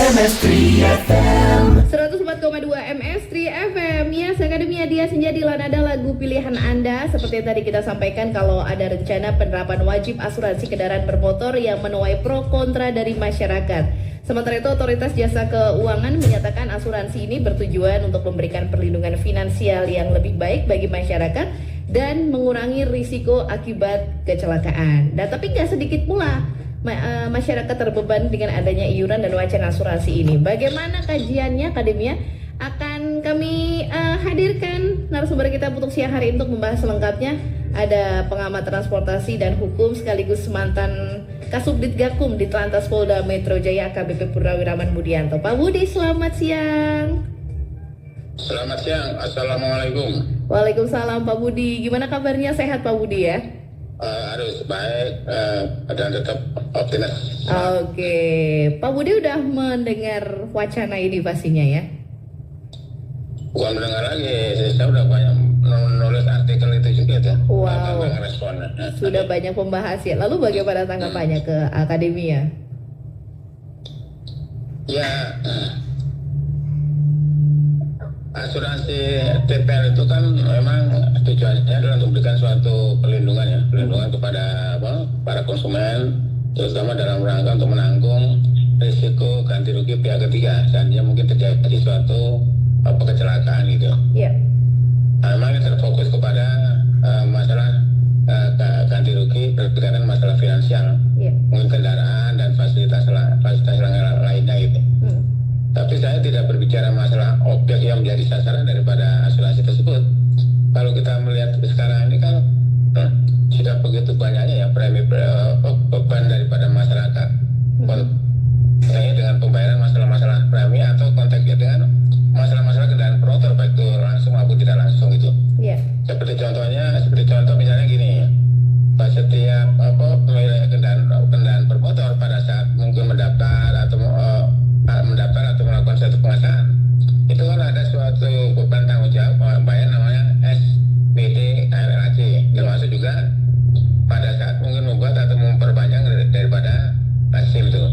MS3 FM 104,2 MS3 FM. Yes, Akademia Dia Senja di Lanada, lagu pilihan Anda. Seperti yang tadi kita sampaikan, kalau ada rencana penerapan wajib asuransi kendaraan bermotor yang menuai pro kontra dari masyarakat. Sementara itu, Otoritas Jasa Keuangan menyatakan asuransi ini bertujuan untuk memberikan perlindungan finansial yang lebih baik bagi masyarakat dan mengurangi risiko akibat kecelakaan. Dan tapi nggak sedikit pula masyarakat terbebani dengan adanya iuran dan wacana asuransi ini. Bagaimana kajiannya, Akademia? Akan kami hadirkan narasumber kita untuk siang hari untuk membahas selengkapnya. Ada pengamat transportasi dan hukum sekaligus mantan Kasubdit Gakum di Telantas Polda Metro Jaya, AKBP Purnawiraman Budianto. Pak Budi, selamat siang. Selamat siang, Assalamualaikum. Waalaikumsalam Pak Budi. Gimana kabarnya? Sehat Pak Budi ya? Harus baik dan tetap optimis. Oke, Pak Budi udah mendengar wacana ini pastinya ya? Bukan mendengar lagi, saya udah banyak menulis artikel itu juga ya. Wow, responnya. Sudah banyak pembahas ya. Lalu bagaimana tanggapannya ke Akademia? Ya, asuransi TPL itu kan memang tujuannya adalah untuk memberikan suatu perlindungan ya, perlindungan kepada para konsumen, terutama dalam rangka untuk menanggung risiko ganti rugi pihak ketiga seandainya mungkin terjadi suatu kecelakaan gitu. Iya. Memang ini terfokus kepada masalah ganti rugi berkaitan masalah finansial, mungkin kendaraan dan fasilitas lainnya gitu. Tapi saya tidak berbicara masalah objek yang menjadi sasaran daripada asuransi tersebut. Kalau kita melihat sekarang ini kan sudah begitu banyaknya ya premi beban daripada masyarakat. Konteksnya dengan pembayaran masalah-masalah premi atau konteksnya dengan masalah-masalah kendaraan bermotor baik itu langsung maupun tidak langsung itu. Seperti contoh misalnya gini ya. Setiap pemilik kendaraan bermotor pada saat mungkin mendaftar atau melakukan suatu pengesahan, itu kan ada suatu beban tanggung jawab bayar namanya SPT KLLAC, termasuk juga pada saat mungkin membuat atau memperpanjang daripada SIM itu.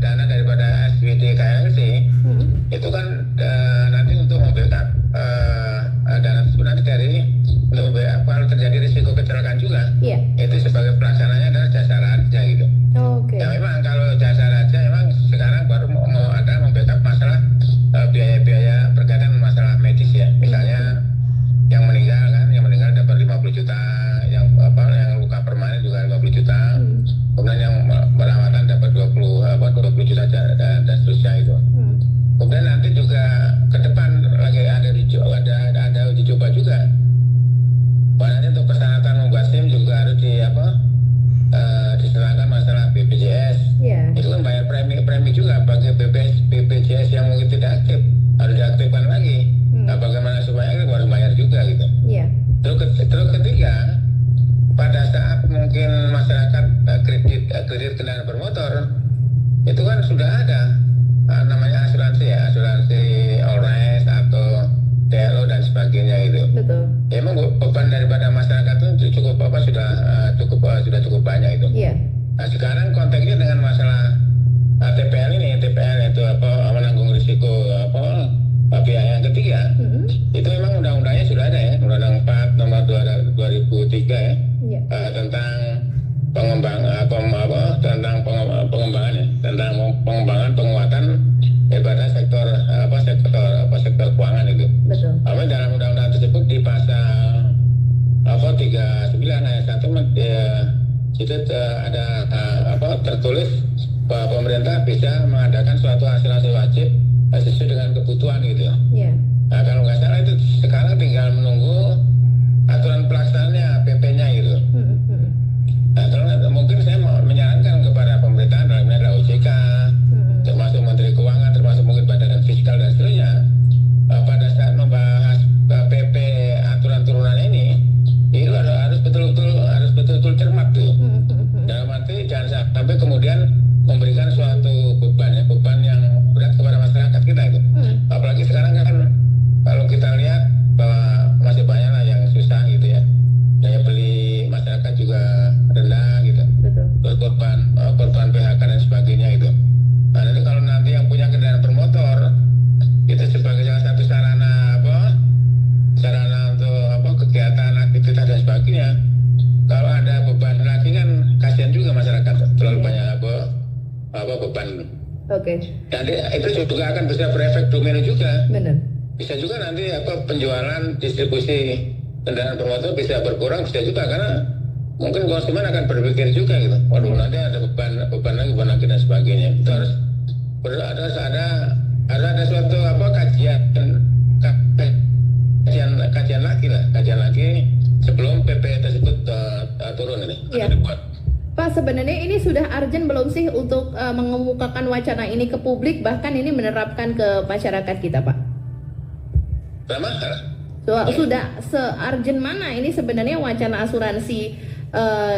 Dana daripada SPT KLLC itu kan nanti untuk membackup dana tersebut nanti dari untuk membackup kalau terjadi risiko kecelakaan juga. Itu sebagai pelaksananya adalah jasa raja gitu. Ya memang kalau jasa raja memang sekarang baru mau ada membackup masalah biaya-biaya berkaitan masalah medis ya. Misalnya yang meninggal dapat 50 juta, yang luka permanen juga 50 juta. Kemudian yang perawatan dapat 20 juta dan seterusnya itu. Kemudian nanti juga ke depan lagi ada uji coba juga. Nanti untuk persyaratan membuat SIM juga harus diserahkan masalah BPJS. Itu kan bayar premi juga bagi BPJS yang mungkin tidak aktif, harus diaktifkan lagi. Bagaimana supaya harus bayar juga gitu. Terus ketiga, pada saat mungkin masyarakat kredit kendaraan bermotor, itu kan sudah ada namanya asuransi Allres atau DLO dan sebagainya itu. Betul. Ya, emang beban daripada masyarakat itu sudah cukup banyak itu. Nah sekarang konteksnya dengan masalah TPL itu menanggung risiko pihak yang ketiga. Itu memang undang-undangnya sudah ada ya, Undang-Undang 4 nomor 2003 ya. Tentang pengembangan penguatan daripada sektor keuangan itu. Betul. Dalam undang-undang tersebut di pasal 39 ayat 1 itu ada tertulis bahwa pemerintah bisa mengadakan suatu asuransi wajib sesuai dengan kebutuhan gitu. Nah kalau nggak salah itu sekarang tinggal menunggu aturan pelaksanaannya PP-nya gitu. Nah terus mungkin saya mau menyarankan kepada pemerintahan dalam hal OJK, termasuk Menteri Keuangan, termasuk mungkin Badan Fiskal dan seterusnya, pada saat membahas PP aturan turunan ini, itu harus betul-betul cermat tuh. Dalam arti jangan sampai kemudian memberikan suatu beban yang berat kepada masyarakat kita itu. Apalagi sekarang kan kalau kita lihat bahwa masih banyak lah yang susah gitu ya, daya beli beban. Oke. Nanti itu juga akan bisa berefek domino juga. Benar. Bisa juga nanti penjualan distribusi kendaraan bermotor bisa berkurang, bisa juga karena mungkin konsumen akan berpikir juga gitu. Waduh, nanti ada beban lagi dan sebagainya. Itu harus ada suatu kajian lagi sebelum PP tersebut turun ini. Iya. Pak, sebenarnya ini sudah urgent belum sih untuk mengemukakan wacana ini ke publik, bahkan ini menerapkan ke masyarakat kita, Pak? Sudah se-urgent mana ini sebenarnya wacana asuransi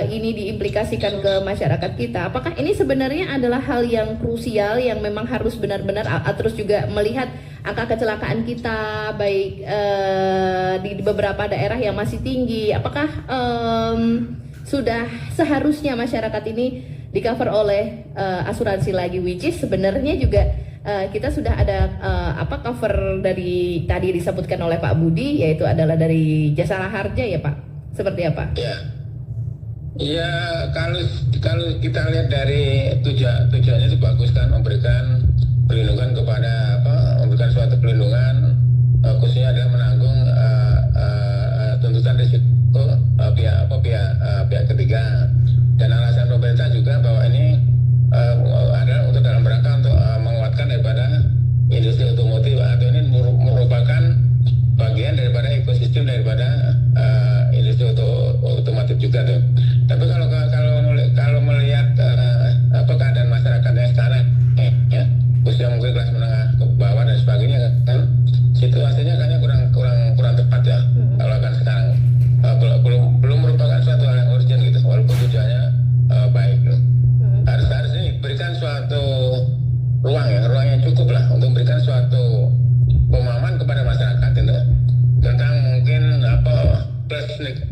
ini diimplikasikan ke masyarakat kita? Apakah ini sebenarnya adalah hal yang krusial yang memang harus benar-benar, terus juga melihat angka kecelakaan kita baik di beberapa daerah yang masih tinggi, apakah sudah seharusnya masyarakat ini di cover oleh asuransi lagi, which is sebenarnya juga kita sudah ada cover dari tadi disebutkan oleh Pak Budi, yaitu adalah dari Jasara Harja ya Pak, seperti apa? Ya kalau kita lihat dari tujuannya itu bagus kan, memberikan perlindungan kepada memberikan suatu perlindungan khususnya adalah menanggung tuntutan risiko pihak ketiga, dan alasan pemerintah juga bahwa ini adalah untuk dalam rangka untuk menguatkan daripada industri otomotif, atau ini merupakan bagian daripada ekosistem daripada industri otomotif juga tuh. Tapi kalau melihat keadaan masyarakatnya sekarang, ya khususnya mungkin kelas menengah ke bawah dan sebagainya kan, situasinya kayaknya kurang tepat ya kalau akan sekarang. Belum merupakan suatu hal yang urgent gitu, walaupun tujuannya baik loh. Harus ini berikan suatu ruang yang cukup lah untuk memberikan suatu pemahaman kepada masyarakat itu tentang mungkin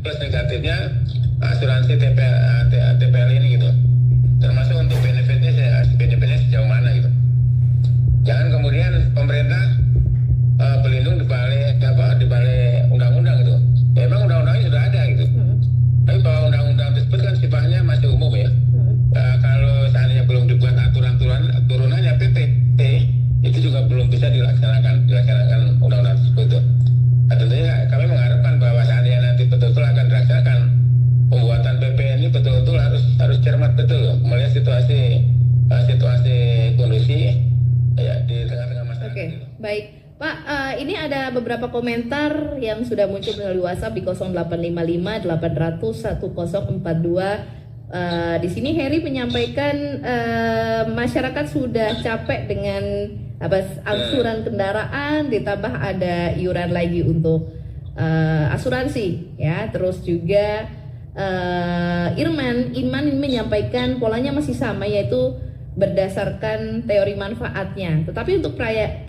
plus negatifnya asuransi TPL ini gitu, termasuk untuk benefitnya sejauh mana gitu. Jangan kemudian pemerintah berlindung di balik undang-undang gitu. Ya, memang undang-undangnya sudah ada gitu. Tapi bahwa undang-undang tersebut kan sifatnya masih umum ya. Kalau seandainya belum dibuat turunannya PP itu juga belum bisa dilaksanakan undang-undang tersebut itu. Nah, tentunya kami mengharapkan bahwa seandainya nanti betul-betul akan dilaksanakan pembuatan PP ini betul-betul harus cermat betul melihat situasi kondisi ya di tengah-tengah masyarakat. Oke, baik. Pak, ini ada beberapa komentar yang sudah muncul melalui WhatsApp di 0855 800 1042. Di sini Heri menyampaikan masyarakat sudah capek dengan angsuran kendaraan, ditambah ada iuran lagi untuk asuransi, ya. Terus juga Iman menyampaikan polanya masih sama, yaitu berdasarkan teori manfaatnya, tetapi untuk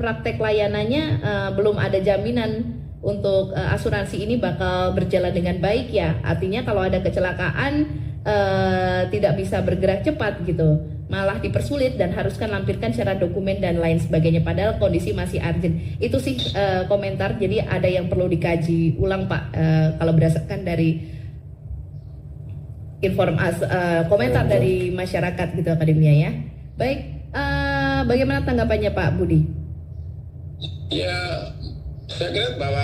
praktek layanannya belum ada jaminan untuk asuransi ini bakal berjalan dengan baik ya. Artinya kalau ada kecelakaan tidak bisa bergerak cepat gitu, malah dipersulit dan haruskan lampirkan syarat dokumen dan lain sebagainya, padahal kondisi masih urgent. Itu sih komentar, jadi ada yang perlu dikaji ulang Pak, kalau berdasarkan dari komentar dari masyarakat gitu akademia ya. Baik, bagaimana tanggapannya Pak Budi? Ya, saya kira bahwa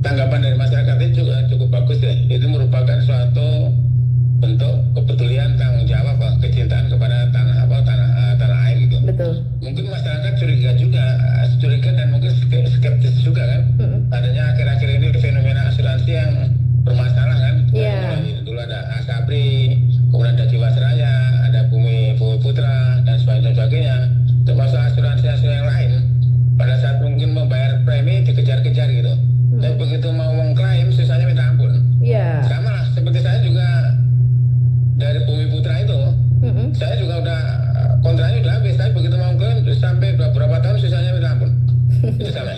tanggapan dari masyarakat itu juga cukup bagus ya. Itu merupakan suatu bentuk kepedulian, tanggung jawab, kecintaan kepada tanah air gitu. Betul. Mungkin masyarakat curiga dan mungkin skeptis juga kan. Adanya akhir-akhir ini fenomena asuransi yang bermasalah kan. Iya. Dulu ada Asabri, kemudian ada Jiwasraya, ada Bumi Putra dan sebagainya, termasuk asuransi yang lain. Pada saat mungkin membayar premi dikejar-kejar gitu. Tapi begitu mau mengklaim susahnya minta ampun. Iya. Sama lah seperti saya juga dari Bumi Putra itu, saya juga udah kontraknya udah habis, tapi begitu mau mengklaim sampai beberapa tahun susahnya minta ampun. Itu sama.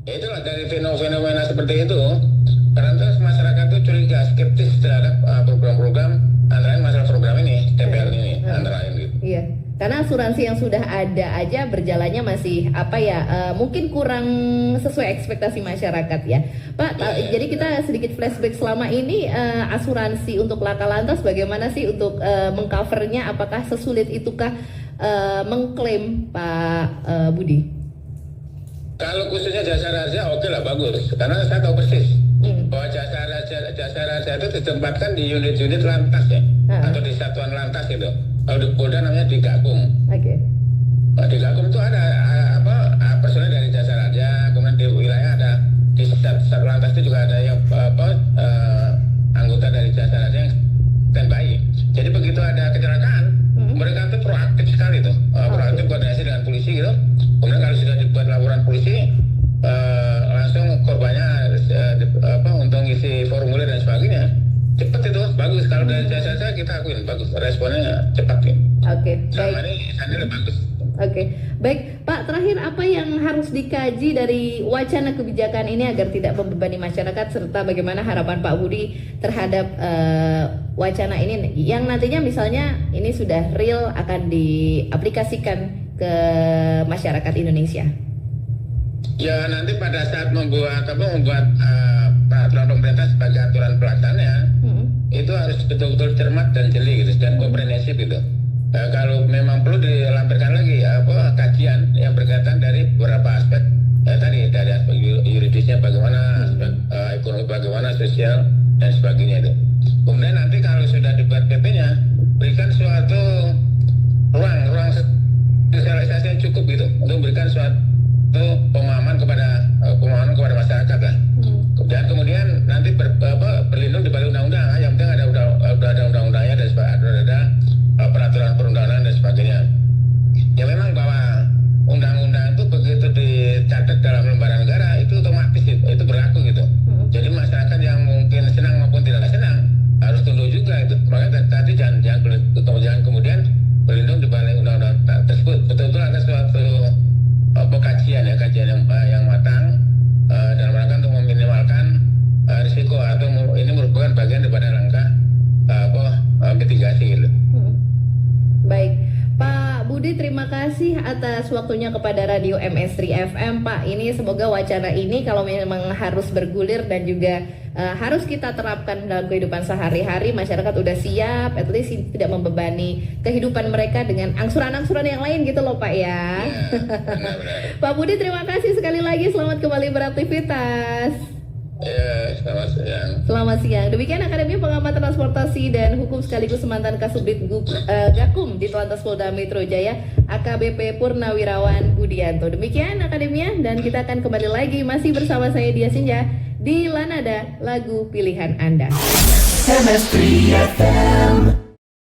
Ya itulah dari fenomena seperti itu. Karena terus masyarakat itu curiga, skeptis terhadap program-program, antara lain masalah program ini, TPL ini, antara lain gitu. Iya, karena asuransi yang sudah ada aja berjalannya masih mungkin kurang sesuai ekspektasi masyarakat ya, Pak. Jadi kita sedikit flashback selama ini asuransi untuk laka lantas bagaimana sih untuk mengcovernya? Apakah sesulit itukah mengklaim Pak Budi? Kalau khususnya jasa raja oke lah, bagus, karena saya tahu persis bahwa jasa raja itu ditempatkan di unit-unit lantas ya, atau di satuan lantas gitu. Kalau di Polda namanya di Gakum. Oke. Di Gakum itu ada personel dari jasa raja, kemudian di wilayah ada di satu lantas itu juga ada yang anggota dari jasa raja yang standby. Jadi begitu ada kecelakaan, mereka itu proaktif sekali tuh, proaktif koordinasi dengan polisi gitu. Kemudian kalau sudah dibuat laporan polisi, langsung korbannya untuk ngisi formulir dan sebagainya. Cepat itu, bagus. Kalau dari jasa raja kita akuin bagus, responnya cepat gitu. Oke, Sama baik. ini sangat bagus. Oke, baik Pak. Terakhir, apa yang harus dikaji dari wacana kebijakan ini agar tidak membebani masyarakat, serta bagaimana harapan Pak Budi terhadap wacana ini yang nantinya misalnya ini sudah real akan diaplikasikan ke masyarakat Indonesia? Ya, nanti pada saat membuat peraturan pemerintah sebagai aturan pelaksananya, itu harus betul-betul cermat dan jeli gitu, dan komprehensif gitu. Kalau memang perlu dilampirkan lagi kajian yang berkaitan dari beberapa aspek tadi, dari aspek yuridisnya bagaimana, aspek ekonomi bagaimana, sosial dan sebagainya itu. Kemudian nanti kalau sudah dibuat PP-nya, berikan suatu ruang sosialisasi yang cukup gitu untuk memberikan suatu pemahaman kepada masyarakat lah. Dan kemudian nanti berlindung di balik undang-undang. Yang penting ada undang-undangnya dan ada peraturan perundangan dan sebagainya. Ya memang bahwa undang-undang itu begitu dicatat dalam lembaran negara itu otomatis itu berlaku gitu. Jadi masyarakat yang mungkin senang maupun tidak senang harus tunduk juga itu. Makanya tadi jangan kemudian berlindung di balik undang-undang tersebut. Betul-betul ada suatu kajian yang matang dalam rangka untuk meminimalkan risiko, atau ini merupakan bagian daripada langkah mitigasi gitu. Baik, Pak Budi, terima kasih atas waktunya kepada Radio MS3 FM, Pak. Ini semoga wacana ini kalau memang harus bergulir dan juga harus kita terapkan dalam kehidupan sehari-hari, masyarakat udah siap, at least tidak membebani kehidupan mereka dengan angsuran-angsuran yang lain gitu loh, Pak ya. Benar. Pak Budi, terima kasih sekali lagi, selamat kembali beraktivitas. Ya, selamat siang. Selamat siang. Demikian Akademi Pengamat Transportasi dan Hukum sekaligus mantan Kasubdit Gakum di Telantas Polda Metro Jaya, AKBP Purnawirawan Budianto. Demikian Akademia, dan kita akan kembali lagi masih bersama saya Dia Senja di Lanada, lagu pilihan Anda. MS3 FM.